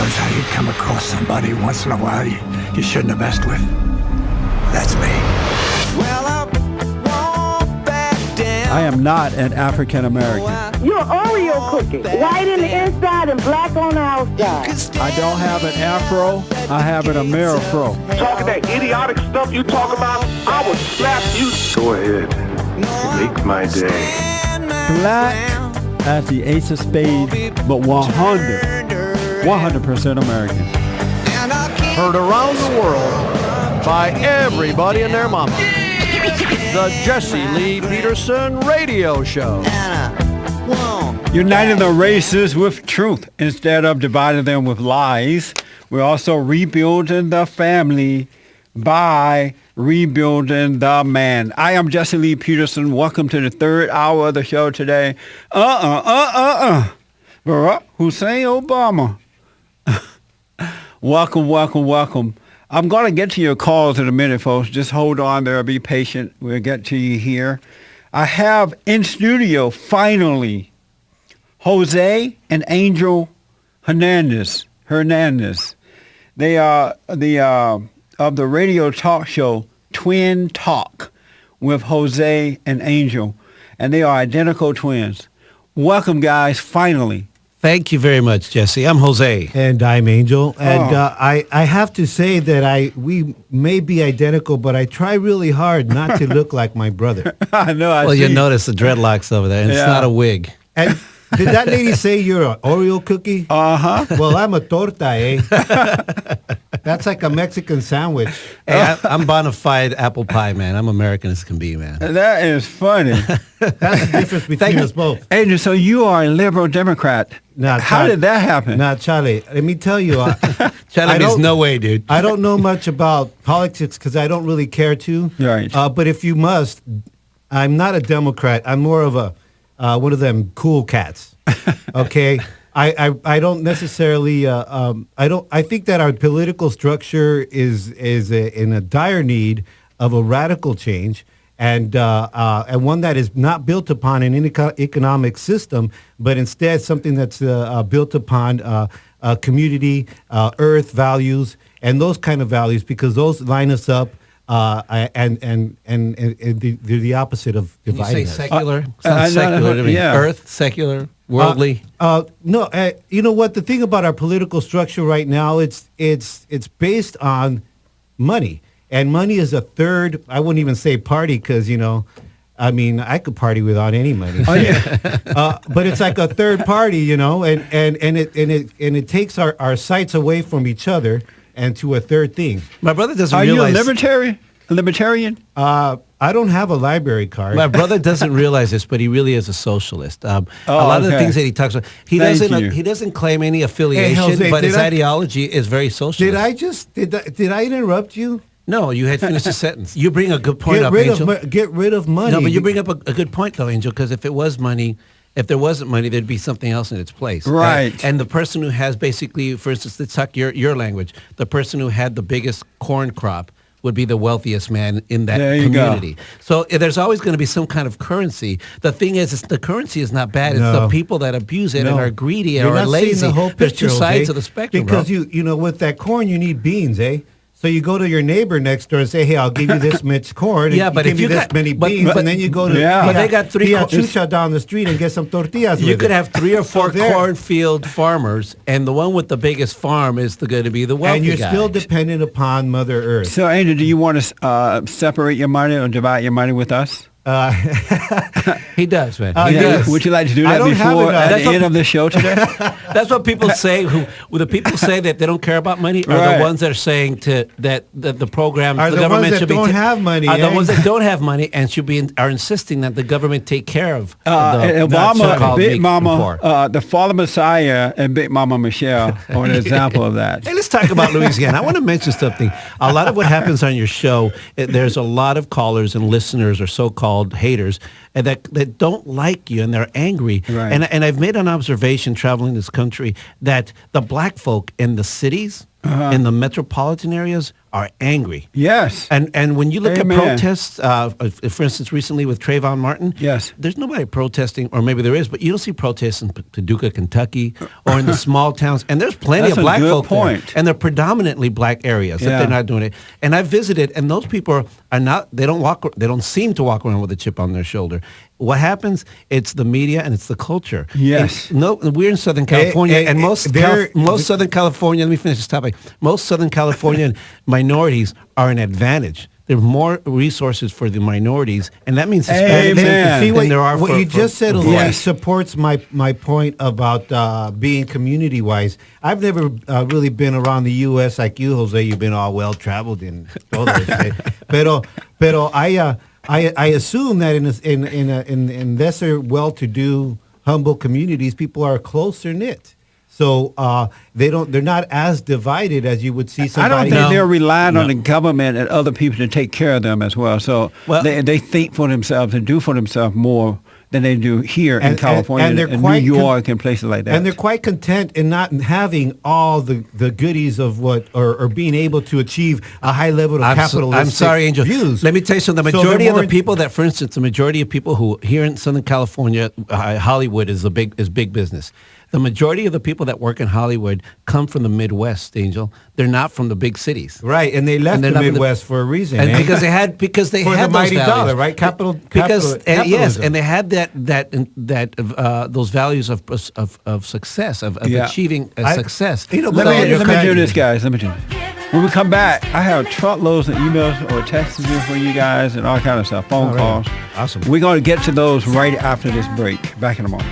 knows how you come across somebody once in a while you shouldn't have messed with. That's me. Well, I am not an African American. You're Oreo cookie. White in the inside and black on the outside. I don't have an afro. I have an Amerifro. Talking that idiotic stuff you talk about, I would slap you. Go ahead. Make my day. Black as the ace of spades, but 100% American. Heard around the world by everybody and their mama. The Jesse Lee Peterson Radio Show. Uniting the races with truth instead of dividing them with lies. We're also rebuilding the family by rebuilding the man. I am Jesse Lee Peterson. Welcome to the third hour of the show today. Barack Hussein Obama. Welcome. I'm going to get to your calls in a minute, folks. Just hold on there. Be patient. We'll get to you here. I have in studio, finally, Jose and Angel Hernandez. They are of the radio talk show Twin Talk with Jose and Angel, and they are identical twins. Welcome, guys, finally. Thank you very much, Jesse. I'm Jose. And I'm Angel. And I have to say that we may be identical, but I try really hard not to look like my brother. I know. Well, you notice the dreadlocks over there, and it's not a wig. And did that lady say you're an Oreo cookie? Uh-huh. Well, I'm a torta, eh? That's like a Mexican sandwich. Hey, I'm bona fide apple pie, man. I'm American as can be, man. That is funny. That's the difference between us both. Angel, so you are a liberal Democrat. How did that happen? Now, Charlie, let me tell you. Charlie means no way, dude. I don't know much about politics because I don't really care to. Right. But if you must, I'm not a Democrat. I'm more of a one of them cool cats. Okay. I don't necessarily. I think that our political structure is in a dire need of a radical change. And one that is not built upon an economic system, but instead something that's built upon community, earth values, and those kind of values, because those line us up, and they're the opposite of dividing. You say secular? Sounds secular to me. Yeah. Earth, secular, worldly. No, you know what? The thing about our political structure right now, it's based on money. And money is a third, I wouldn't even say party because, I mean, I could party without any money. Oh, yeah. But it's like a third party, and it takes our sights away from each other and to a third thing. My brother doesn't Are realize... you a libertarian? I don't have a library card. My brother doesn't realize this, but he really is a socialist. A lot of the things that he talks about, he doesn't claim any affiliation, Jose, but his ideology is very socialist. Did I interrupt you? No, you had finished the sentence. You bring a good point up, Angel. Get rid of money. No, but you bring up a good point, though, Angel, because if there wasn't money, there'd be something else in its place. Right. And the person who has basically, for instance, let's talk your language, the person who had the biggest corn crop would be the wealthiest man in that community. Go. So there's always going to be some kind of currency. The thing is, the currency is not bad. It's the people that abuse it and are greedy or are lazy. There's two sides of the spectrum, because with that corn, you need beans, eh? So you go to your neighbor next door and say, "Hey, I'll give you this much corn, and but give if me you this many beans," and then you go to but they got three chucha down the street and get some tortillas. You with could it. have 3 or 4 cornfield farmers, and the one with the biggest farm is going to be the wealthy and you're guy. still dependent upon Mother Earth. So, Angel, do you want to separate your money or divide your money with us? He does, man. He does. Would you like to do that before at the end of the show today? That's what people say. The people say that they don't care about money are the ones that are saying that the program, Are the the government ones that should be don't have money, Are the eh? ones that don't have money and are insisting that the government take care of Obama, Big Mama, poor. the Father Messiah, and Big Mama Michelle are an example of that. Hey, let's talk about Louisiana. I want to mention something. A lot of what happens on your show, there's a lot of callers and listeners or so-called haters and that don't like you and they're angry. Right. And I've made an observation traveling this country that the black folk in the cities in the metropolitan areas are angry. Yes. And when you look Amen. at protests, for instance, recently with Trayvon Martin, Yes. there's nobody protesting, or maybe there is, but you don't see protests in Paducah, Kentucky, or in the small towns. And there's plenty That's of a black good folk point. there, and they're predominantly black areas that Yeah. they're not doing it. And I visited, and those people are not. They don't seem to walk around with a chip on their shoulder. What happens? It's the media and it's the culture. Yes. And no, we're in Southern California, and most Southern California. Let me finish this topic. Most Southern Californian minorities are an advantage. There are more resources for the minorities, and that means Hispanics Amen. See than there are what for, you just said, Jose, Yes. supports my point about being community wise. I've never really been around the U.S. like you, Jose. You've been all well traveled and todo eso. Pero I assume that in lesser well-to-do, humble communities, people are closer knit. So they're not as divided as you would see I somebody. don't think they're relying on the government and other people to take care of them as well. So Well- they think for themselves and do for themselves more than they do here in California and they're and quite New York and places like that. And they're quite content in not having all the goodies of what or being able to achieve a high level of capitalistic I'm sorry, Angel. views. Let me tell you something. The So majority they're of the more- people that, for instance, the majority of people who here in Southern California, Hollywood is big business. The majority of the people that work in Hollywood come from the Midwest, Angel. They're not from the big cities. Right, and they left And they're the not from the- Midwest for a reason. And eh? because they had for the those mighty values. dollar, right? Yes, Capitalism. and they had those values of success, of Yeah. achieving success. You know, Let So me you're do correct. this, guys. Let me do this. When we come back, I have truckloads of emails or texts for you guys and all kind of stuff, phone All right. calls. Awesome. We're going to get to those right after this break. Back in a moment.